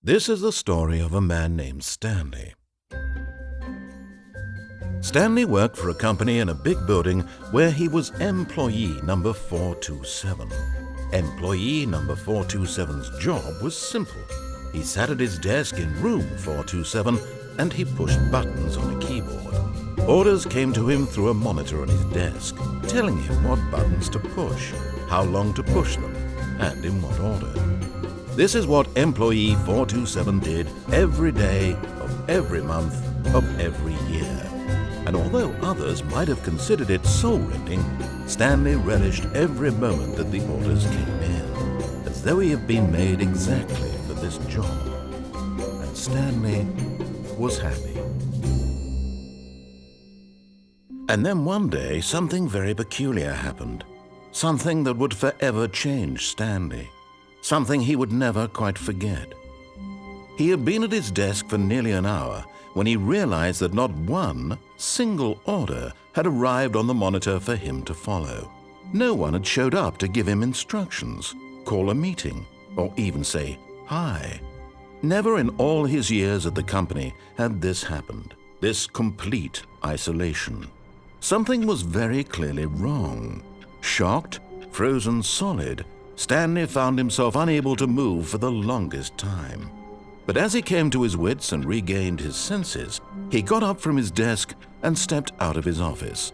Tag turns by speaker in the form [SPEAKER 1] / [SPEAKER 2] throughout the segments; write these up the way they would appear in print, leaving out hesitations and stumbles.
[SPEAKER 1] This is the story of a man named Stanley. Stanley worked for a company in a big building where he was employee number 427. Employee number 427's job was simple. He sat at his desk in room 427 and he pushed buttons on a keyboard. Orders came to him through a monitor on his desk, telling him what buttons to push, how long to push them, and in what order. This is what employee 427 did every day of every month of every year. And although others might have considered it soul-rending, Stanley relished every moment that the orders came in, as though he had been made exactly for this job. And Stanley was happy. And then one day, something very peculiar happened. Something that would forever change Stanley. Something he would never quite forget. He had been at his desk for nearly an hour when he realized that not one single order had arrived on the monitor for him to follow. No one had showed up to give him instructions, call a meeting, or even say hi. Never in all his years at the company had this happened, this complete isolation. Something was very clearly wrong. Shocked, frozen solid, Stanley found himself unable to move for the longest time. But as he came to his wits and regained his senses, he got up from his desk and stepped out of his office.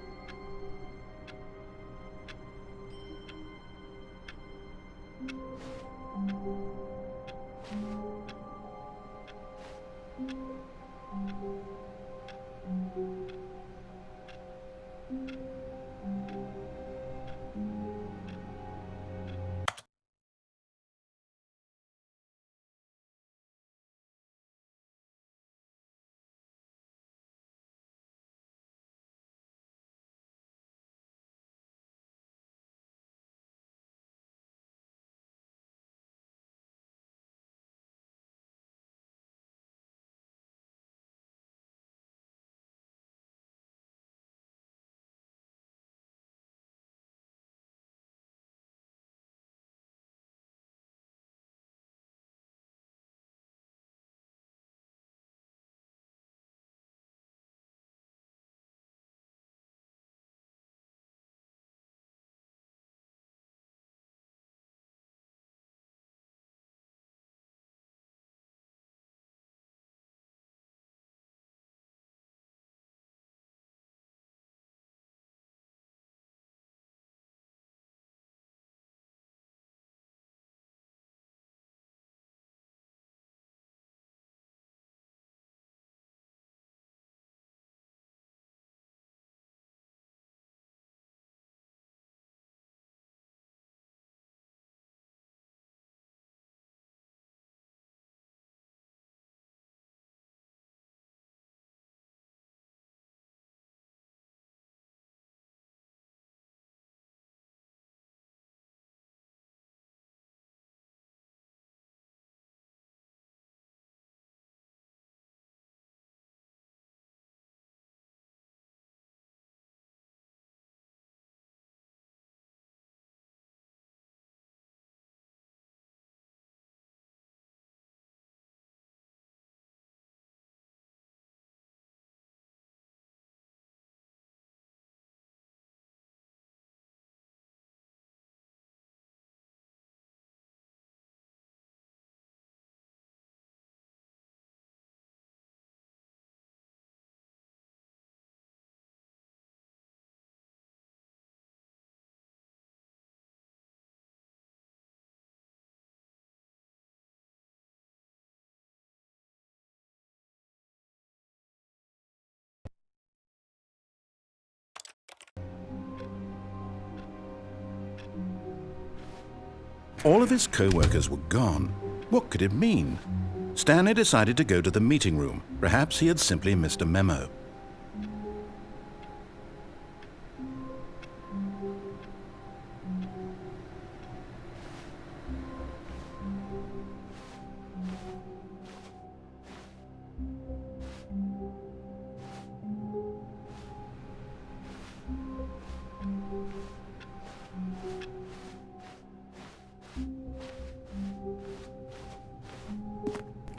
[SPEAKER 1] All of his co-workers were gone. What could it mean? Stanley decided to go to the meeting room. Perhaps he had simply missed a memo.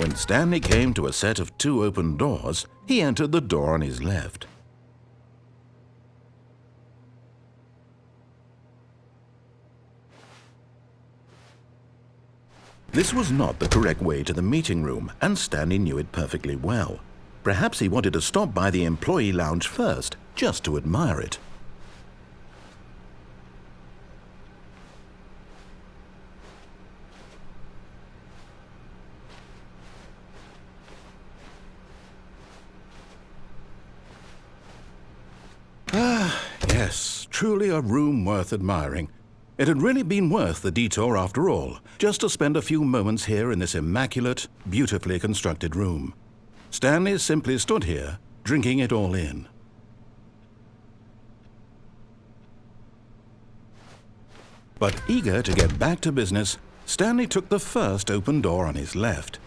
[SPEAKER 1] When Stanley came to a set of 2 open doors, he entered the door on his left. This was not the correct way to the meeting room, and Stanley knew it perfectly well. Perhaps he wanted to stop by the employee lounge first, just to admire it. Yes, truly a room worth admiring. It had really been worth the detour after all, just to spend a few moments here in this immaculate, beautifully constructed room. Stanley simply stood here, drinking it all in. But eager to get back to business, Stanley took the first open door on his left.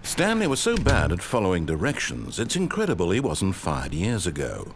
[SPEAKER 1] Stanley was so bad at following directions, it's incredible he wasn't fired years ago.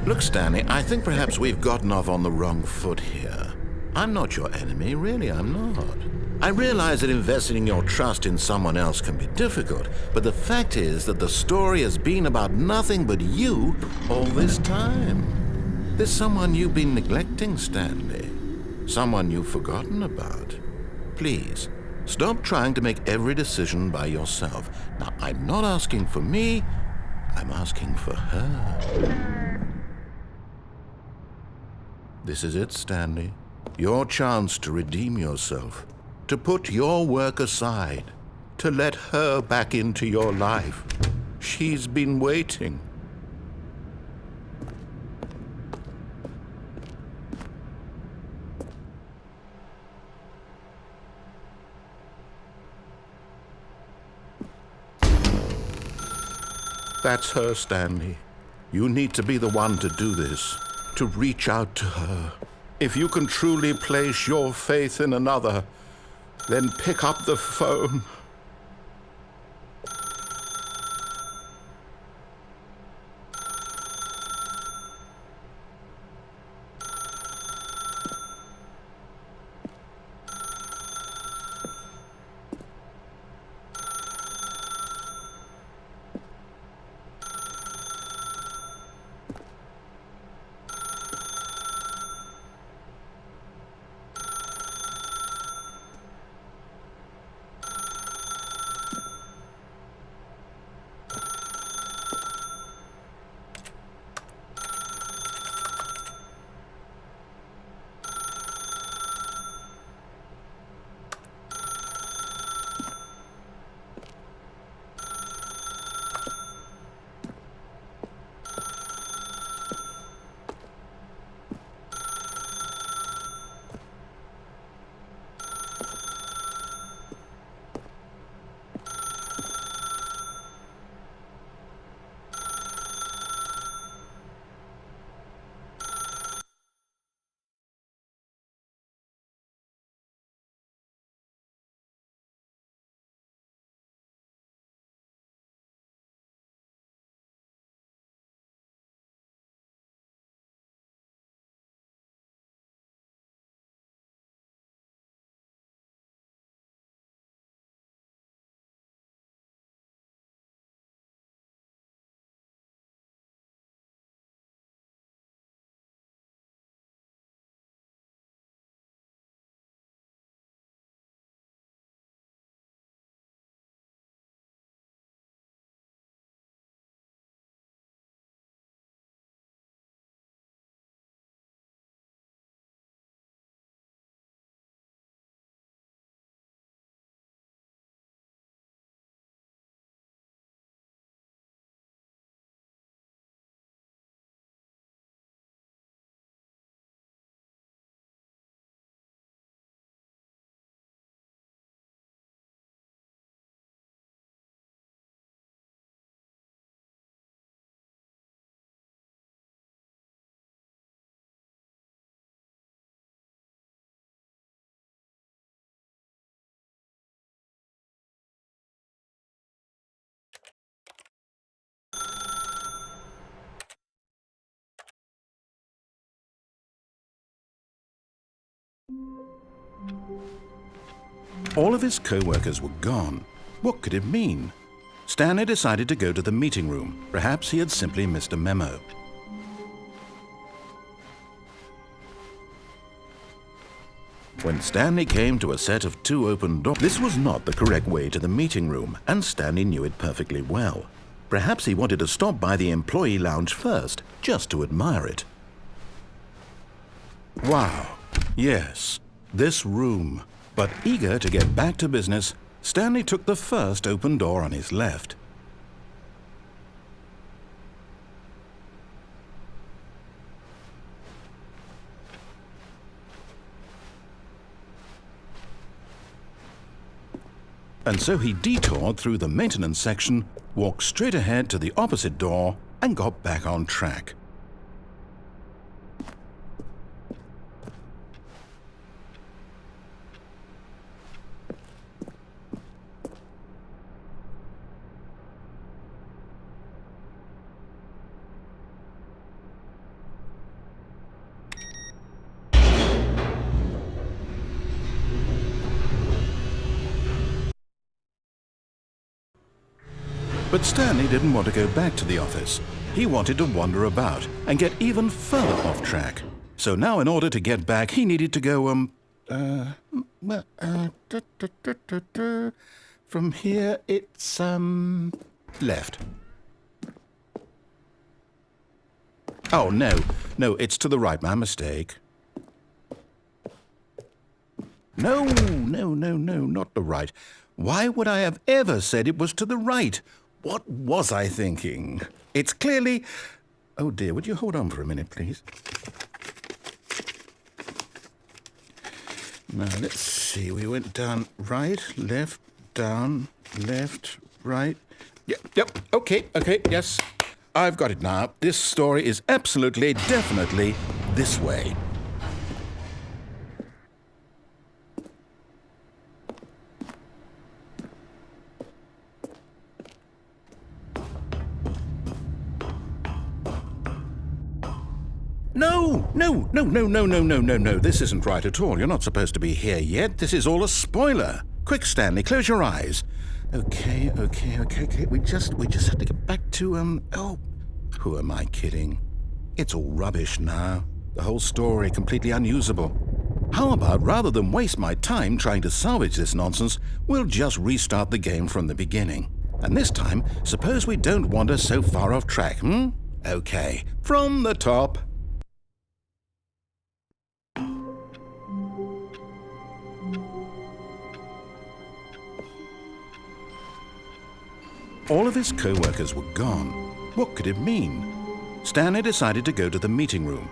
[SPEAKER 1] Look, Stanley, I think perhaps we've gotten off on the wrong foot here. I'm not your enemy, really, I'm not. I realize that investing your trust in someone else can be difficult, but the fact is that the story has been about nothing but you all this time. There's someone you've been neglecting, Stanley. Someone you've forgotten about. Please, stop trying to make every decision by yourself. Now, I'm not asking for me, I'm asking for her. This is it, Stanley. Your chance to redeem yourself, to put your work aside, to let her back into your life. She's been waiting. That's her, Stanley. You need to be the one to do this, to reach out to her. If you can truly place your faith in another, then pick up the phone. All of his co-workers were gone. What could it mean? Stanley decided to go to the meeting room. Perhaps he had simply missed a memo. When Stanley came to a set of 2 open doors, this was not the correct way to the meeting room, and Stanley knew it perfectly well. Perhaps he wanted to stop by the employee lounge first, just to admire it. Wow, yes, this room. But eager to get back to business, Stanley took the first open door on his left. And so he detoured through the maintenance section, walked straight ahead to the opposite door, and got back on track. But Stanley didn't want to go back to the office. He wanted to wander about and get even further off track. So now in order to get back, he needed to go, from here it's, left. Oh, no, it's to the right, my mistake. No, not the right. Why would I have ever said it was to the right? What was I thinking? It's clearly... Oh dear, would you hold on for a minute, please? Now, let's see. We went down right, left, down, left, right. Yep, okay, yes. I've got it now. This story is absolutely, definitely this way. No. This isn't right at all. You're not supposed to be here yet. This is all a spoiler. Quick, Stanley, close your eyes. Okay. We just have to get back to, oh, who am I kidding? It's all rubbish now. The whole story completely unusable. How about, rather than waste my time trying to salvage this nonsense, we'll just restart the game from the beginning. And this time, suppose we don't wander so far off track, Okay, from the top. All of his co-workers were gone. What could it mean? Stanley decided to go to the meeting room.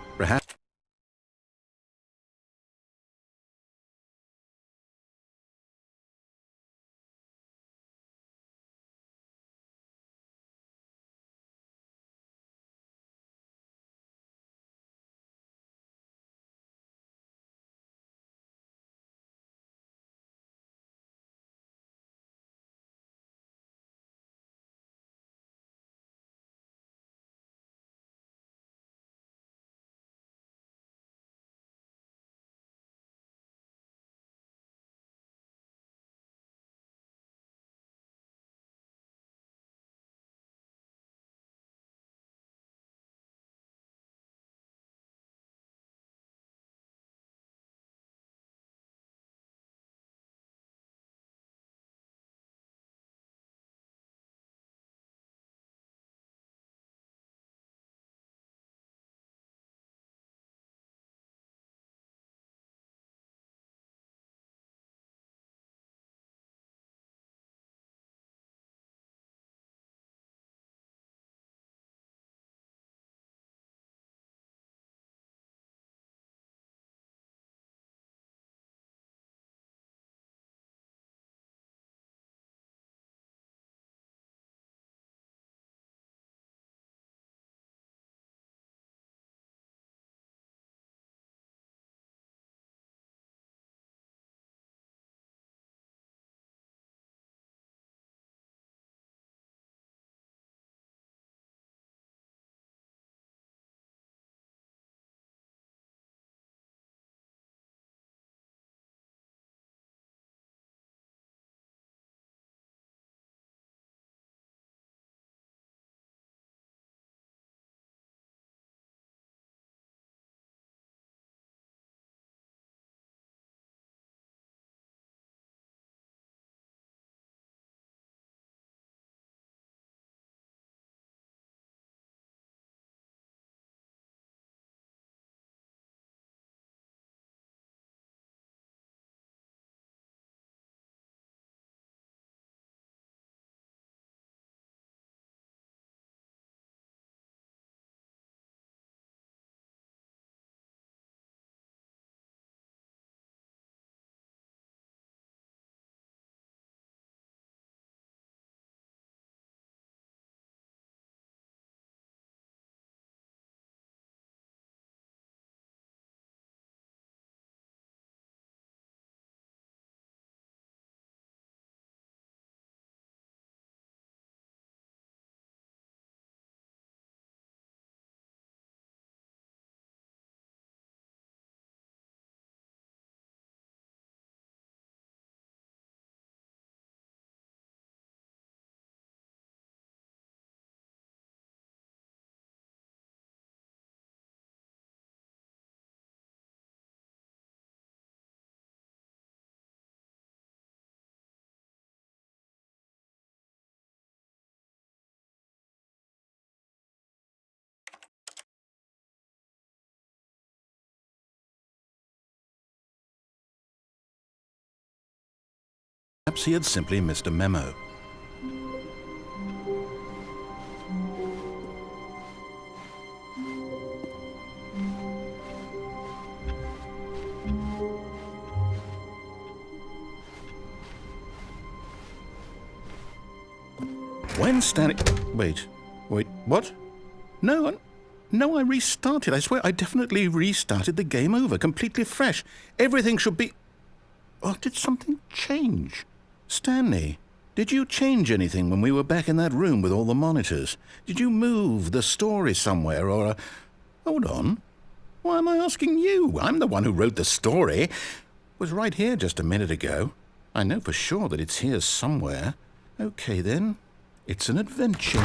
[SPEAKER 1] Perhaps he had simply missed a memo. When Stanley... Wait, what? No, no, I restarted. I swear I definitely restarted the game over, completely fresh. Everything should be... Oh, did something change? Stanley, did you change anything when we were back in that room with all the monitors? Did you move the story somewhere or... Hold on. Why am I asking you? I'm the one who wrote the story. It was right here just a minute ago. I know for sure that it's here somewhere. Okay, then. It's an adventure.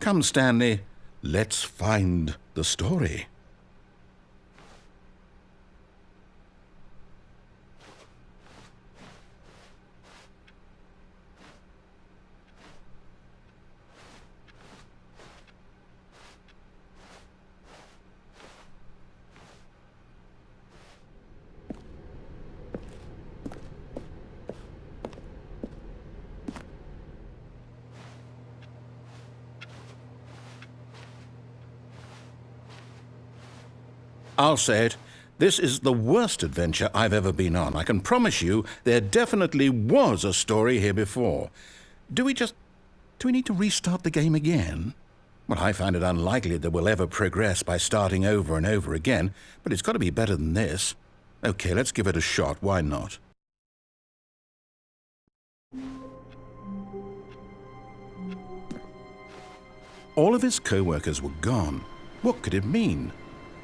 [SPEAKER 1] Come, Stanley. Let's find the story. I'll say it. This is the worst adventure I've ever been on. I can promise you there definitely was a story here before. Do we need to restart the game again? Well, I find it unlikely that we'll ever progress by starting over and over again, but it's got to be better than this. Okay, let's give it a shot. Why not? All of his co-workers were gone. What could it mean?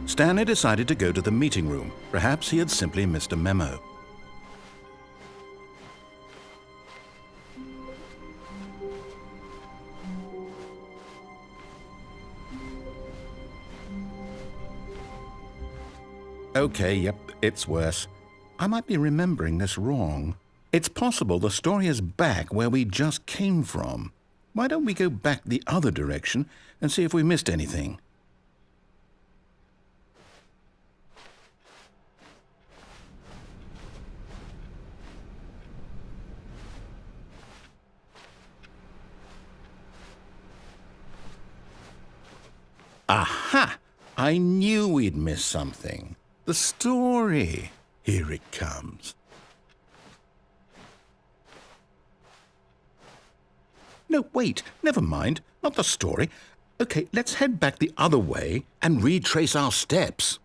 [SPEAKER 1] Stanley decided to go to the meeting room. Perhaps he had simply missed a memo. Okay, yep, it's worse. I might be remembering this wrong. It's possible the story is back where we just came from. Why don't we go back the other direction and see if we missed anything? Aha! I knew we'd miss something. The story. Here it comes. No, wait, never mind. Not the story. Okay, let's head back the other way and retrace our steps.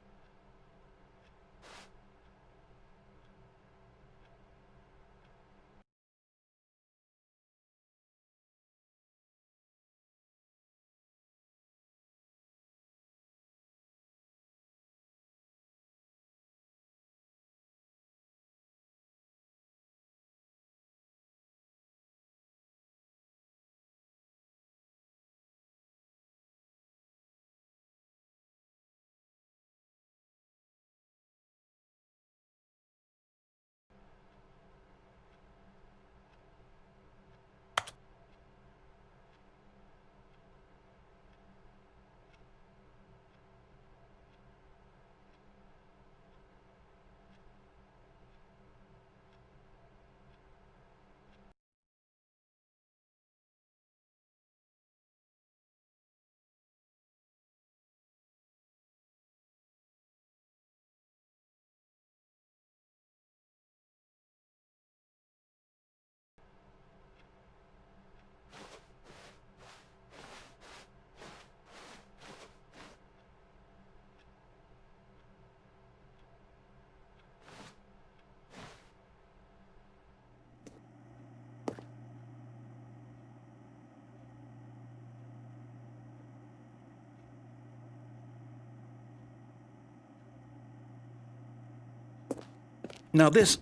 [SPEAKER 1] Now this...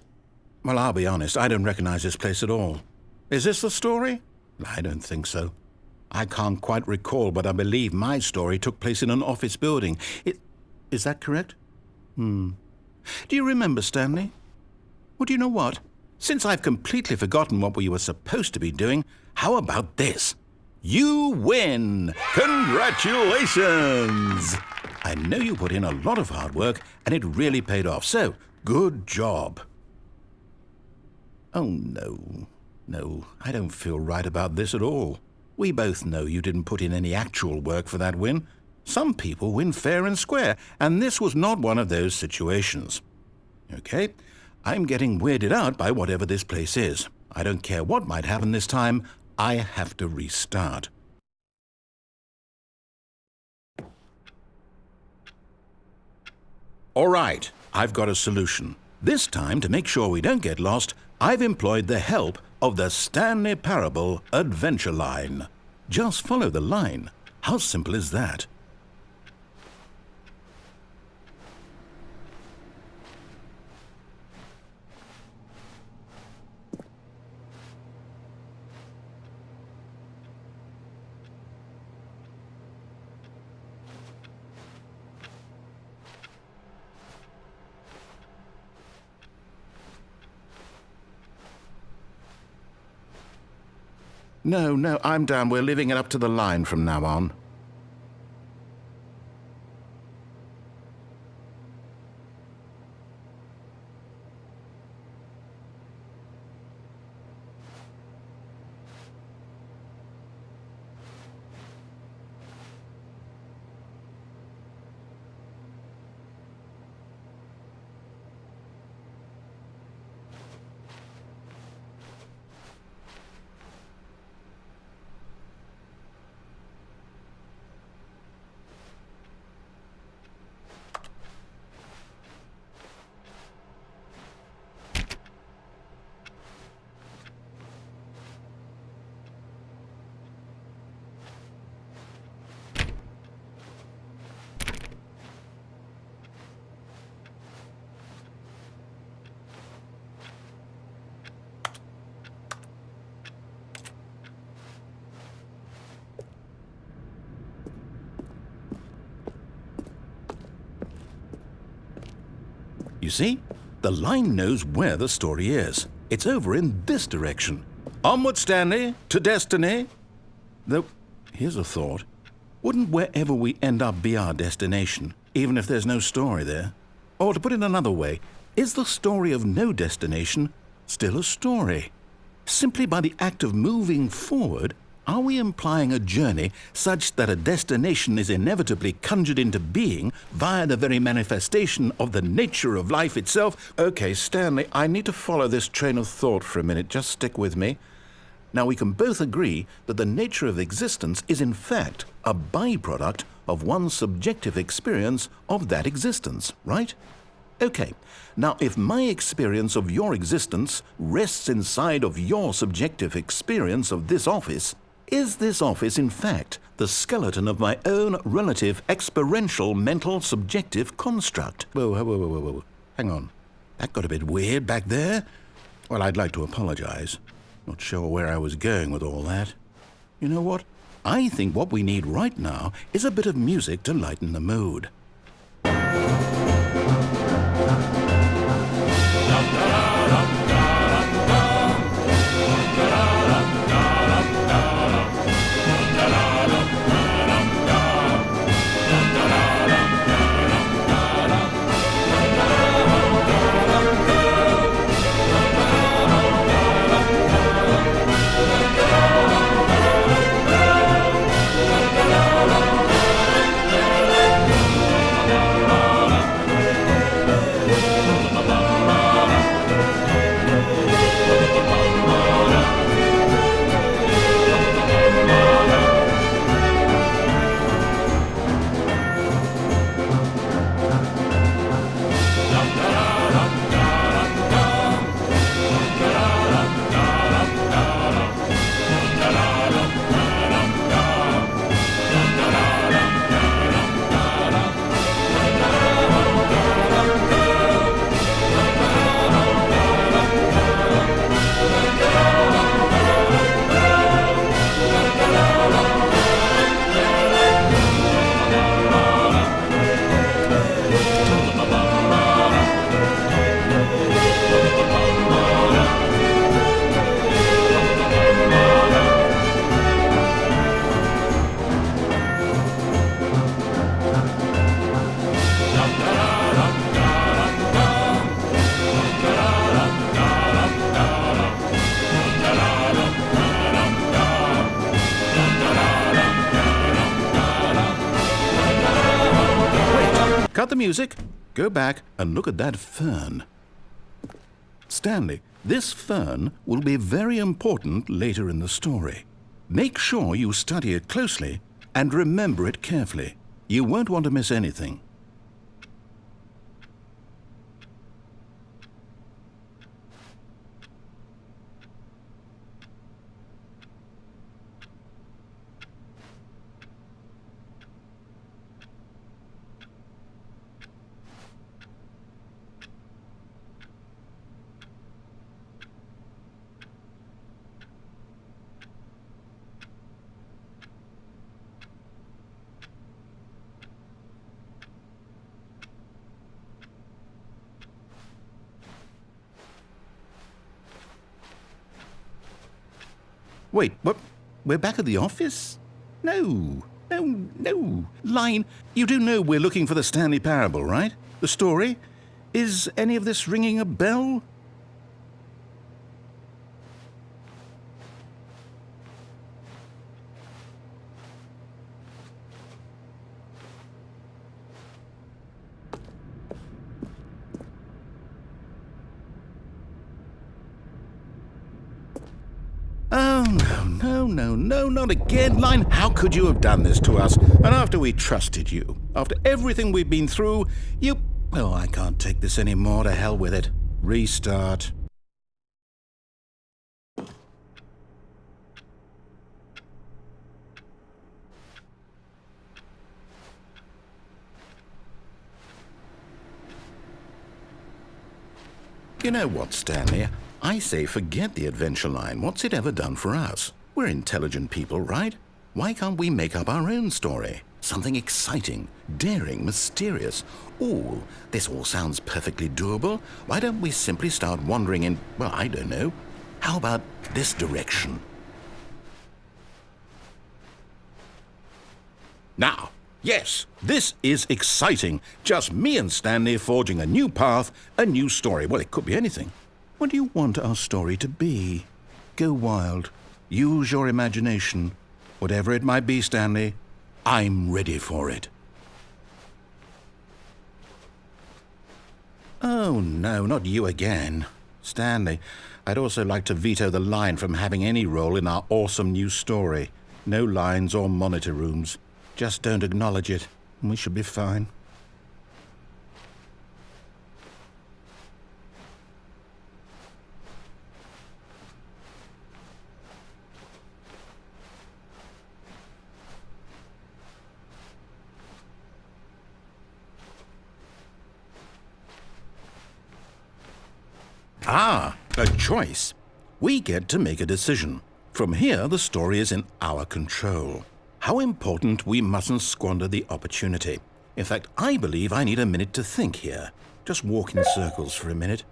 [SPEAKER 1] Well, I'll be honest, I don't recognize this place at all. Is this the story? I don't think so. I can't quite recall, but I believe my story took place in an office building. Is that correct? Do you remember, Stanley? Well, do you know what? Since I've completely forgotten what we were supposed to be doing, how about this? You win! Congratulations! I know you put in a lot of hard work, and it really paid off, so good job. Oh, no. No, I don't feel right about this at all. We both know you didn't put in any actual work for that win. Some people win fair and square, and this was not one of those situations. Okay, I'm getting weirded out by whatever this place is. I don't care what might happen this time. I have to restart. All right, I've got a solution. This time, to make sure we don't get lost, I've employed the help of the Stanley Parable Adventure Line. Just follow the line. How simple is that? No, I'm down. We're leaving it up to the line from now on. You see? The line knows where the story is. It's over in this direction. Onward, Stanley, to destiny. Though, here's a thought. Wouldn't wherever we end up be our destination, even if there's no story there? Or to put it another way, is the story of no destination still a story? Simply by the act of moving forward, are we implying a journey such that a destination is inevitably conjured into being via the very manifestation of the nature of life itself? Okay, Stanley, I need to follow this train of thought for a minute. Just stick with me. Now, we can both agree that the nature of existence is in fact a byproduct of one's subjective experience of that existence, right? Okay, now if my experience of your existence rests inside of your subjective experience of this office, is this office, in fact, the skeleton of my own relative experiential mental subjective construct? Whoa. Hang on. That got a bit weird back there. Well, I'd like to apologize. Not sure where I was going with all that. You know what? I think what we need right now is a bit of music to lighten the mood. Cut the music, go back and look at that fern. Stanley, this fern will be very important later in the story. Make sure you study it closely and remember it carefully. You won't want to miss anything.
[SPEAKER 2] Wait, what? We're back at the office? No. Line, you do know we're looking for the Stanley Parable, right? The story? Is any of this ringing a bell? Oh, no, not again, Line. How could you have done this to us? And after we trusted you, after everything we've been through, you... Oh, I can't take this anymore. To hell with it. Restart. You know what, Stanley? I say forget the adventure line. What's it ever done for us? We're intelligent people, right? Why can't we make up our own story? Something exciting, daring, mysterious. Oh, this all sounds perfectly doable. Why don't we simply start wandering in, well, I don't know. How about this direction? Now, yes, this is exciting. Just me and Stanley forging a new path, a new story. Well, it could be anything. What do you want our story to be? Go wild. Use your imagination. Whatever it might be, Stanley, I'm ready for it. Oh, no, not you again. Stanley, I'd also like to veto the line from having any role in our awesome new story. No lines or monitor rooms. Just don't acknowledge it, and we should be fine. Ah, a choice. We get to make a decision. From here, the story is in our control. How important we mustn't squander the opportunity. In fact, I believe I need a minute to think here. Just walk in circles for a minute.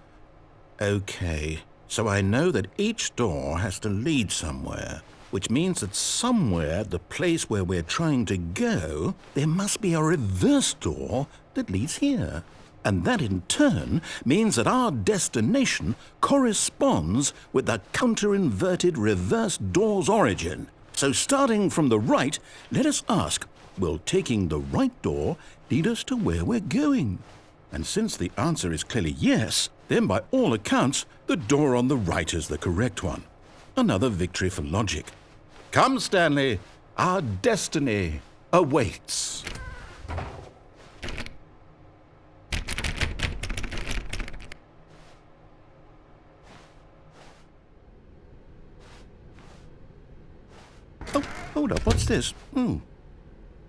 [SPEAKER 2] Okay, so I know that each door has to lead somewhere, which means that somewhere at the place where we're trying to go, there must be a reverse door that leads here. And that in turn means that our destination corresponds with the counter-inverted reverse door's origin. So starting from the right, let us ask, will taking the right door lead us to where we're going? And since the answer is clearly yes, then by all accounts, the door on the right is the correct one. Another victory for logic. Come, Stanley, our destiny awaits. Oh, hold up, what's this?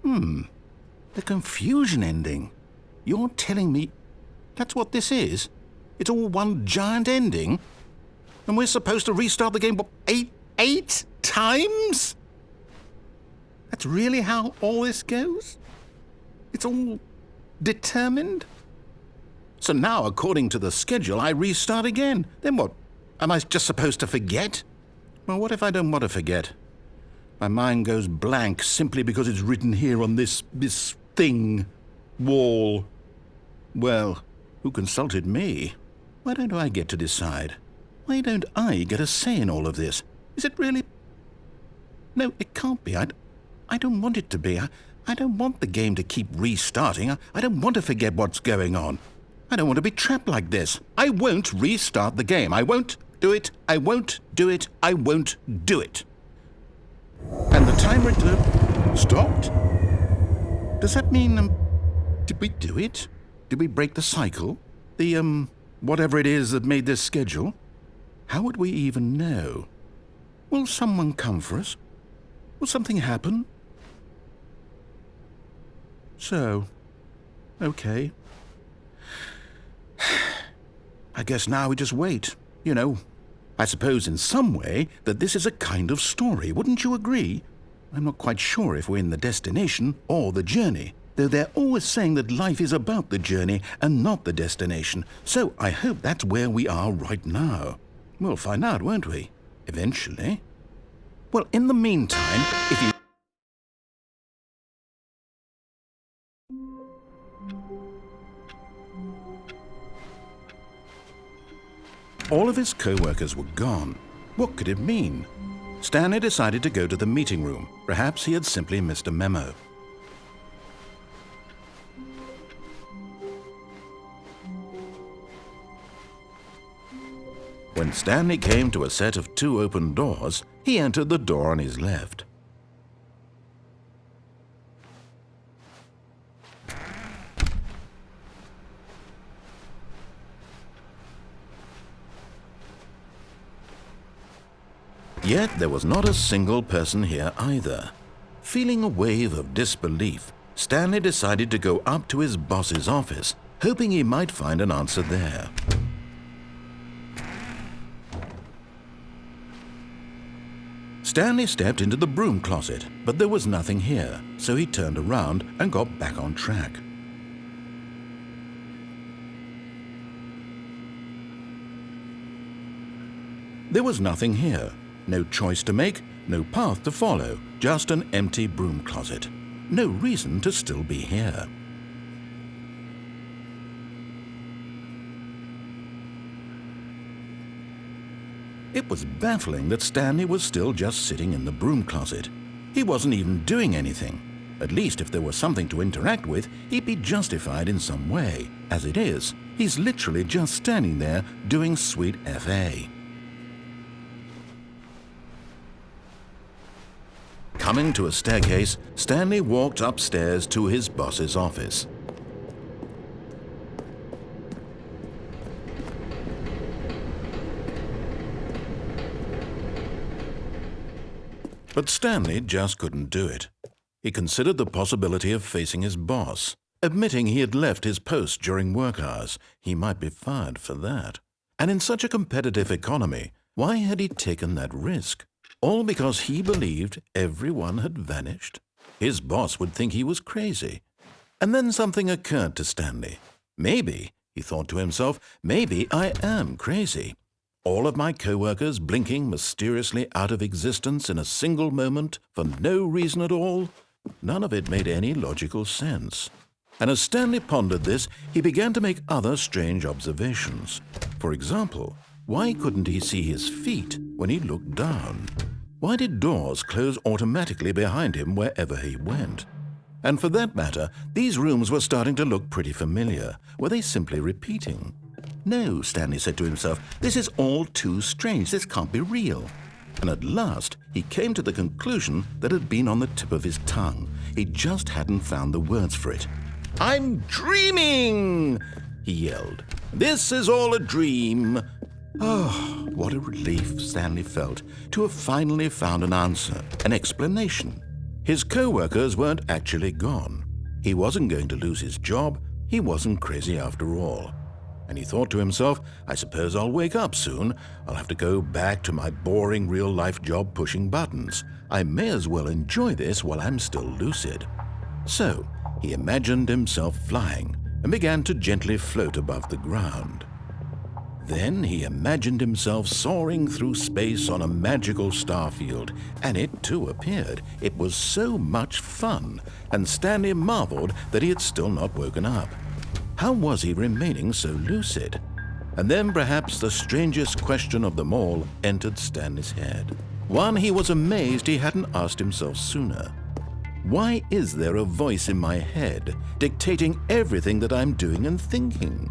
[SPEAKER 2] The confusion ending. You're telling me that's what this is? It's all one giant ending? And we're supposed to restart the game, what, eight times? That's really how all this goes? It's all determined? So now, according to the schedule, I restart again. Then what? Am I just supposed to forget? Well, what if I don't want to forget? My mind goes blank simply because it's written here on this thing, wall. Well, who consulted me? Why don't I get to decide? Why don't I get a say in all of this? Is it really? No, it can't be. I don't want it to be. I don't want the game to keep restarting. I don't want to forget what's going on. I don't want to be trapped like this. I won't restart the game. I won't do it. I won't do it. I won't do it. And the timer stopped? Does that mean, did we do it? Did we break the cycle? The, whatever it is that made this schedule? How would we even know? Will someone come for us? Will something happen? So, okay. I guess now we just wait, you know. I suppose in some way that this is a kind of story, wouldn't you agree? I'm not quite sure if we're in the destination or the journey, though they're always saying that life is about the journey and not the destination, so I hope that's where we are right now. We'll find out, won't we? Eventually. Well, in the meantime, if you... All of his co-workers were gone. What could it mean? Stanley decided to go to the meeting room. Perhaps he had simply missed a memo. When Stanley came to a set of 2 open doors, he entered the door on his left. Yet there was not a single person here either. Feeling a wave of disbelief, Stanley decided to go up to his boss's office, hoping he might find an answer there. Stanley stepped into the broom closet, but there was nothing here, so he turned around and got back on track. There was nothing here. No choice to make, no path to follow, just an empty broom closet. No reason to still be here. It was baffling that Stanley was still just sitting in the broom closet. He wasn't even doing anything. At least if there was something to interact with, he'd be justified in some way. As it is, he's literally just standing there doing sweet FA. Coming to a staircase, Stanley walked upstairs to his boss's office. But Stanley just couldn't do it. He considered the possibility of facing his boss. Admitting he had left his post during work hours, he might be fired for that. And in such a competitive economy, why had he taken that risk? All because he believed everyone had vanished? His boss would think he was crazy. And then something occurred to Stanley. Maybe, he thought to himself, maybe I am crazy. All of my co-workers blinking mysteriously out of existence in a single moment for no reason at all? None of it made any logical sense. And as Stanley pondered this, he began to make other strange observations. For example, why couldn't he see his feet when he looked down? Why did doors close automatically behind him wherever he went? And for that matter, these rooms were starting to look pretty familiar. Were they simply repeating? No, Stanley said to himself, this is all too strange. This can't be real. And at last, he came to the conclusion that had been on the tip of his tongue. He just hadn't found the words for it. "I'm dreaming!" he yelled. "This is all a dream." Oh, what a relief Stanley felt to have finally found an answer, an explanation. His co-workers weren't actually gone. He wasn't going to lose his job. He wasn't crazy after all. And he thought to himself, I suppose I'll wake up soon. I'll have to go back to my boring real-life job pushing buttons. I may as well enjoy this while I'm still lucid. So he imagined himself flying and began to gently float above the ground. Then he imagined himself soaring through space on a magical starfield, and it too appeared. It was so much fun, and Stanley marveled that he had still not woken up. How was he remaining so lucid? And then perhaps the strangest question of them all entered Stanley's head. One he was amazed he hadn't asked himself sooner. Why is there a voice in my head dictating everything that I'm doing and thinking?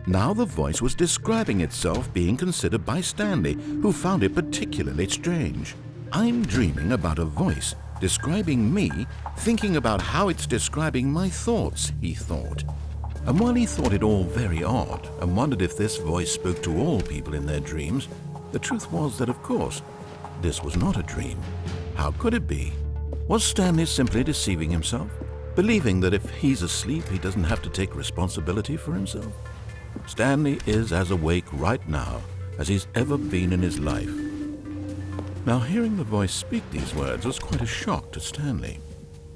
[SPEAKER 2] Now the voice was describing itself being considered by Stanley, who found it particularly strange. I'm dreaming about a voice describing me, thinking about how it's describing my thoughts, he thought. And while he thought it all very odd and wondered if this voice spoke to all people in their dreams, the truth was that, of course, this was not a dream. How could it be? Was Stanley simply deceiving himself, believing that if he's asleep, he doesn't have to take responsibility for himself? Stanley is as awake right now as he's ever been in his life. Now, hearing the voice speak these words was quite a shock to Stanley.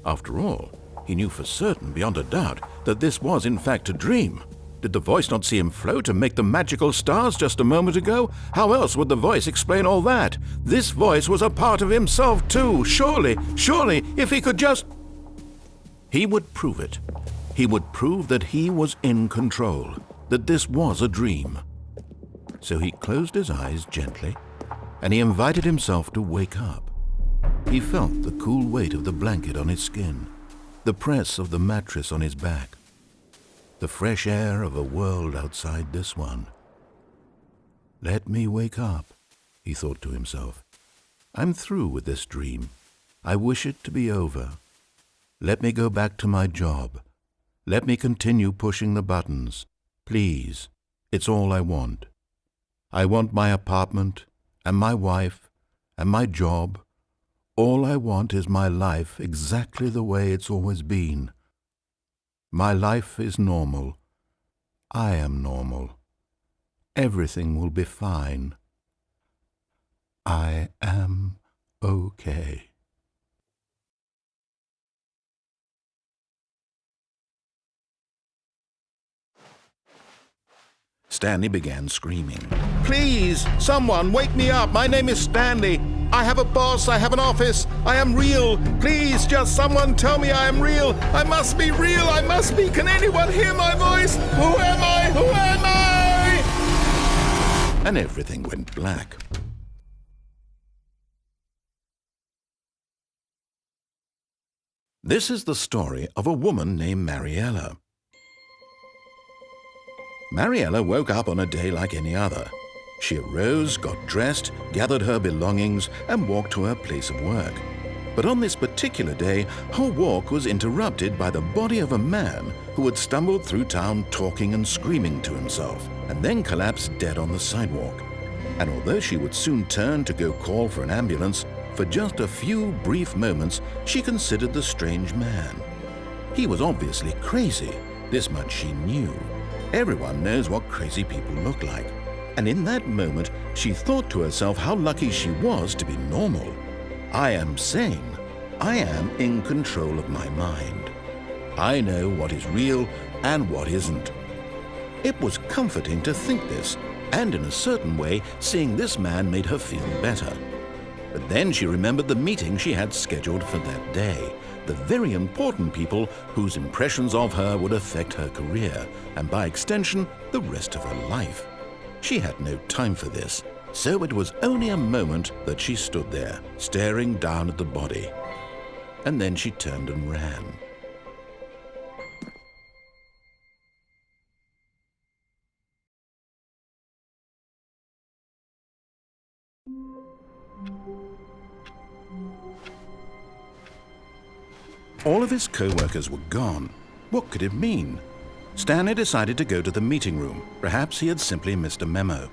[SPEAKER 2] After all, he knew for certain, beyond a doubt, that this was in fact a dream. Did the voice not see him float and make the magical stars just a moment ago? How else would the voice explain all that? This voice was a part of himself too. Surely, if he could just... He would prove it. He would prove that he was in control, that this was a dream. So he closed his eyes gently, and he invited himself to wake up. He felt the cool weight of the blanket on his skin, the press of the mattress on his back, the fresh air of a world outside this one. Let me wake up, he thought to himself. I'm through with this dream. I wish it to be over. Let me go back to my job. Let me continue pushing the buttons. Please, it's all I want. I want my apartment, and my wife, and my job. All I want is my life exactly the way it's always been. My life is normal. I am normal. Everything will be fine. I am okay. Stanley began screaming. Please, someone, wake me up. My name is Stanley. I have a boss. I have an office. I am real. Please, just someone tell me I am real. I must be real. I must be. Can anyone hear my voice? Who am I? Who am I? And everything went black. This is the story of a woman named Mariella. Mariella woke up on a day like any other. She arose, got dressed, gathered her belongings, and walked to her place of work. But on this particular day, her walk was interrupted by the body of a man who had stumbled through town talking and screaming to himself, and then collapsed dead on the sidewalk. And although she would soon turn to go call for an ambulance, for just a few brief moments she considered the strange man. He was obviously crazy, this much she knew. Everyone knows what crazy people look like. And in that moment, she thought to herself how lucky she was to be normal. I am sane. I am in control of my mind. I know what is real and what isn't. It was comforting to think this, and in a certain way, seeing this man made her feel better. But then she remembered the meeting she had scheduled for that day, the very important people whose impressions of her would affect her career, and by extension, the rest of her life. She had no time for this, so it was only a moment that she stood there, staring down at the body. And then she turned and ran. All of his co-workers were gone. What could it mean? Stanley decided to go to the meeting room. Perhaps he had simply missed a memo.